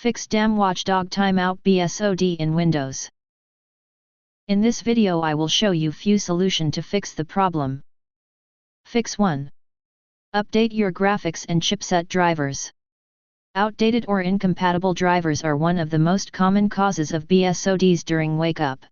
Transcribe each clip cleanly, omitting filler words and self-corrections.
Fix DAM Watchdog Timeout BSOD in Windows. In this video I will show you few solution to fix the problem. Fix 1. Update your graphics and chipset drivers. Outdated or incompatible drivers are one of the most common causes of BSODs during wake up.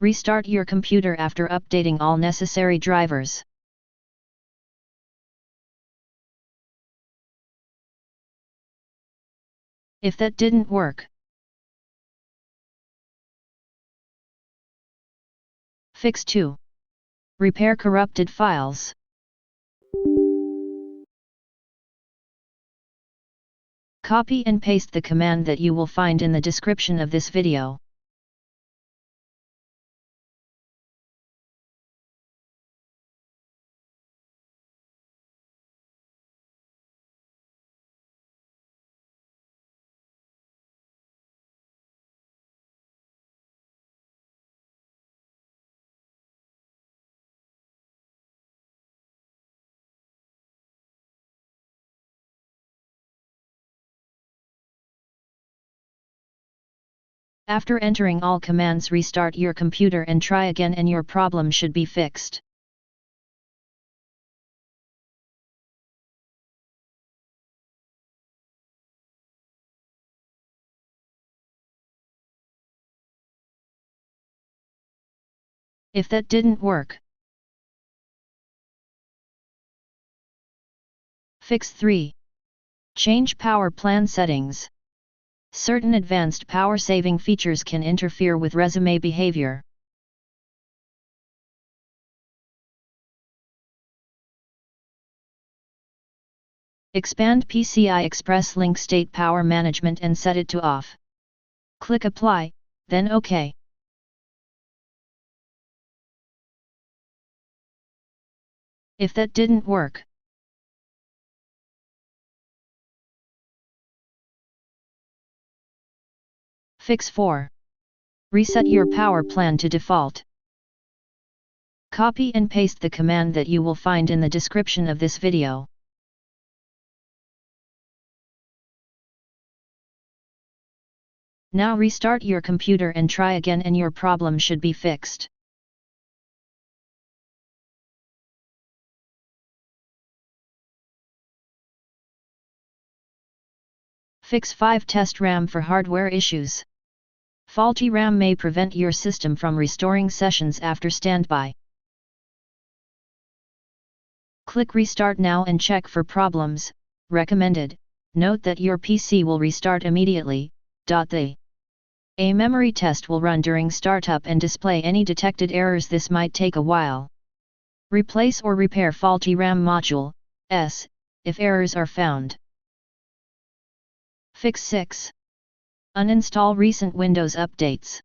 Restart your computer after updating all necessary drivers. If that didn't work, Fix 2. Repair corrupted files. Copy and paste the command that you will find in the description of this video. After entering all commands, restart your computer and try again, and your problem should be fixed. If that didn't work, Fix 3. Change power plan settings. Certain advanced power saving features can interfere with resume behavior. Expand PCI Express link state power management and set it to off. Click Apply, then OK. If that didn't work, Fix 4. Reset your power plan to default. Copy and paste the command that you will find in the description of this video. Now restart your computer and try again, and your problem should be fixed. Fix 5. Test RAM for hardware issues. Faulty RAM may prevent your system from restoring sessions after standby. Click Restart now and check for problems. Recommended. Note that your PC will restart immediately. A memory test will run during startup and display any detected errors. This might take a while. Replace or repair faulty RAM module, if errors are found. Fix 6. Uninstall recent Windows updates.